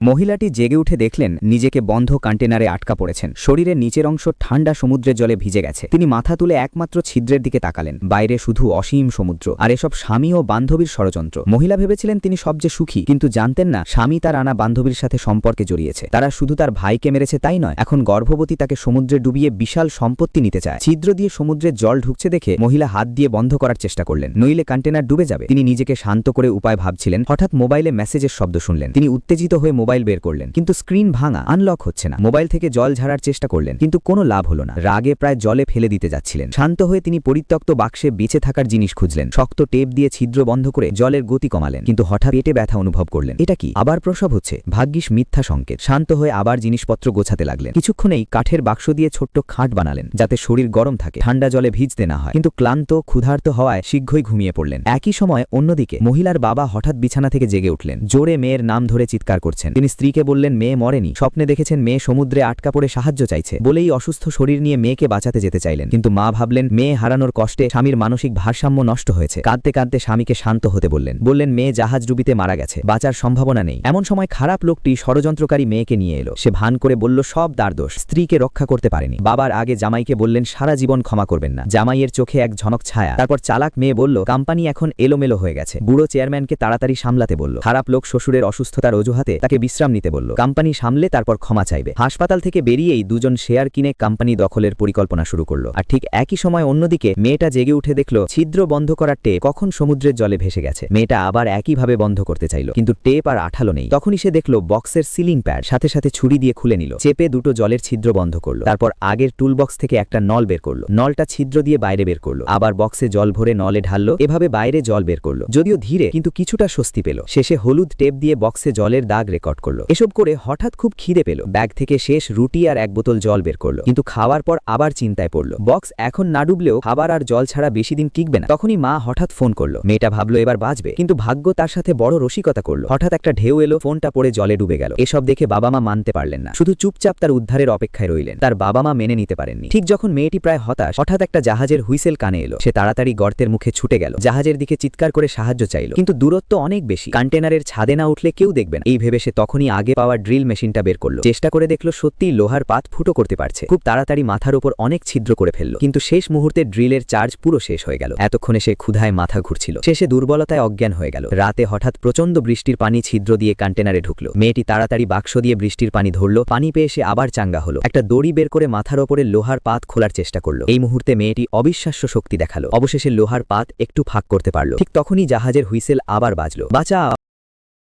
মহিলাটি জেগে উঠে দেখলেন নিজেকে বন্ধ কন্টেনারে আটকা পড়েছেন। শরীরের নিচের অংশ ঠান্ডা সমুদ্রের জলে ভিজে গেছে। তিনি মাথা তুলে একমাত্র ছিদ্রের দিকে তাকালেন। বাইরে শুধু অসীম সমুদ্র, আর এসব স্বামী ও বান্ধবীর ষড়যন্ত্র। মহিলা ভেবেছিলেন তিনি সবচেয়ে সুখী, কিন্তু জানতেন না স্বামী তার আনা বান্ধবীর সাথে সম্পর্কে জড়িয়েছে। তারা শুধু তার ভাইকে মেরেছে তাই নয়, এখন গর্ভবতী তাকে সমুদ্রে ডুবিয়ে বিশাল সম্পত্তি নিতে চায়। ছিদ্র দিয়ে সমুদ্রের জল ঢুকছে দেখে মহিলা হাত দিয়ে বন্ধ করার চেষ্টা করলেন, নইলে কন্টেনার ডুবে যাবে। তিনি নিজেকে শান্ত করে উপায় ভাবছিলেন। হঠাৎ মোবাইলে মেসেজের শব্দ শুনলেন। তিনি উত্তেজিত হয়ে মোবাইল বের করলেন, কিন্তু স্ক্রিন ভাঙা, আনলক হচ্ছে না। মোবাইল থেকে জল ঝাড়ার চেষ্টা করলেন, কিন্তু কোনো লাভ হলো না। রাগে প্রায় জলে ফেলে দিতে যাচ্ছিলেন। শান্ত হয়ে তিনি পরিত্যক্ত বাক্সে বেঁচে থাকার জিনিস খুঁজলেন। শক্ত টেপ দিয়ে ছিদ্র বন্ধ করে জলের গতি কমালেন, কিন্তু হঠাৎ পেটে ব্যথা অনুভব করলেন। এটা কি? আবার প্রসব হচ্ছে? ভাগ্যিস মিথ্যা সংকেত। শান্ত হয়ে আবার জিনিসপত্র গোছাতে লাগলেন। কিছুক্ষণেই কাঠের বাক্স দিয়ে ছোট্ট খাট বানালেন, যাতে শরীর গরম থাকে, ঠান্ডা জলে ভিজতে না হয়। কিন্তু ক্লান্ত ক্ষুধার্ত হওয়ায় শীঘ্রই ঘুমিয়ে পড়লেন। একই সময় অন্যদিকে মহিলার বাবা হঠাৎ বিছানা থেকে জেগে উঠলেন। জোরে মেয়ের নাম ধরে চিৎকার করছেন। তিনি স্ত্রীকে বললেন মেয়ে মরেনি, স্বপ্নে দেখেছেন মেয়ে সমুদ্রে আটকা পড়ে সাহায্য চাইছে। বলেই অসুস্থ শরীর নিয়ে মেয়েকে বাঁচাতে যেতে চাইলেন। কিন্তু মা ভাবলেন মেয়ে হারানোর কষ্টে স্বামীর মানসিক ভারসাম্য নষ্ট হয়েছে। কাঁদতে কাঁদতে স্বামীকে শান্ত হতে বললেন মেয়ে জাহাজ ডুবিতে মারা গেছে, বাঁচার সম্ভাবনা নেই। এমন সময় খারাপ লোকটি ষড়যন্ত্রকারী মেয়েকে নিয়ে এলো। সে ভান করে বলল সব তার দোষ, স্ত্রীকে রক্ষা করতে পারেনি। বাবার আগে জামাইকে বললেন সারা জীবন ক্ষমা করবেন না। জামাইয়ের চোখে এক ঝনক ছায়া। তারপর চালাক মেয়ে বলল কোম্পানি এখন এলোমেলো হয়ে গেছে। বুড়ো চেয়ারম্যানকে তাড়াতাড়ি সামলাতে বলল। খারাপ লোক শ্বশুরের অসুস্থতার অজুহাতে তাকে বিশ্রাম নিতে বলল। কোম্পানি সামলে তারপর ক্ষমা চাইবে। হাসপাতাল থেকে বেরিয়েই দুজন শেয়ার কিনে কোম্পানি দখলের পরিকল্পনা শুরু করলো। আর ঠিক একই সময় অন্যদিকে মেয়েটা জেগে উঠে দেখল ছিদ্র বন্ধ করার টেপ কখন সমুদ্রের জলে ভেসে গেছে। মেয়েটা আবার একইভাবে বন্ধ করতে চাইল, কিন্তু টেপ আর আঠালো নেই। তখনই সে দেখল বক্সের সিলিং প্যাড, সাথে সাথে ছুরি দিয়ে খুলে নিল। চেপে দুটো জলের ছিদ্র বন্ধ করলো। তারপর আগের টুল বক্স থেকে একটা নল বের করলো। নলটা ছিদ্র দিয়ে বাইরে বের করলো। আবার বক্সে জল ভরে নলে ঢাললো। এভাবে বাইরে জল বের করলো, যদিও ধীরে, কিন্তু কিছুটা স্বস্তি পেল। শেষে হলুদ টেপ দিয়ে বক্সে জলের দাগ রেকর্ড করলো। এসব করে হঠাৎ খুব খিদে পেল। ব্যাগ থেকে শেষ রুটি আর এক বোতল জল বের করলো, কিন্তু খাওয়ার পর আবার চিন্তায় পড়লো বক্স এখন না ডুবলেও খাবার আর জল ছাড়া বেশি দিন টিকবে না। তখনই মা হঠাৎ ফোন করলো। মেয়েটা ভাবলো এবার বাঁচবে, কিন্তু ভাগ্য তার সাথে বড় রসিকতা করলো। হঠাৎ একটা ঢেউ এলো, ফোনটা পড়ে জলে ডুবে গেল। এসব দেখে বাবা মা মানতে পারলেন না, শুধু চুপচাপ তার উদ্ধারের অপেক্ষায় রইলেন। তার বাবা মা মেনে নিতে পারেননি। ঠিক যখন মেয়েটি প্রায় হতাশ, হঠাৎ একটা জাহাজের হুইসেল কানে এলো। সে তাড়াতাড়ি গর্তের মুখে ছুটে গেল, জাহাজের দিকে চিৎকার করে সাহায্য চাইল, কিন্তু দূরত্ব অনেক বেশি। কন্টেনারের ছাদে না উঠলে কেউ দেখবে না। এই ভেবে সে তখনই আগে পাওয়া ড্রিল মেশিনটা বের করলো। চেষ্টা করে দেখলো সত্যিই লোহার পাত ফুটো করতে পারছে। খুব তাড়াতাড়ি মাথার উপর অনেক ছিদ্র করে ফেললো, কিন্তু শেষ মুহূর্তে ড্রিলের চার্জ পুরো শেষ হয়ে গেল। এতক্ষণে সে ক্ষুধায় মাথা ঘুরছিল। শেষে দুর্বলতায় অজ্ঞান হয়ে গেল। রাতে হঠাৎ প্রচন্ড বৃষ্টির পানি ছিদ্র দিয়ে কন্টেনারে ঢুকলো। মেয়েটি তাড়াতাড়ি বাক্স দিয়ে বৃষ্টির পানি ধরলো। পানি পেয়ে সে আবার চাঙ্গা হলো। একটা দড়ি বের করে মাথার ওপরে লোহার পাত খোলার চেষ্টা করলো। এই মুহূর্তে মেয়েটি অবিশ্বাস্য শক্তি দেখালো। অবশেষে লোহার পাত একটু ফাঁক করতে পারলো। ঠিক তখনই জাহাজের হুইসেল আবার বাজলো। বাঁচা।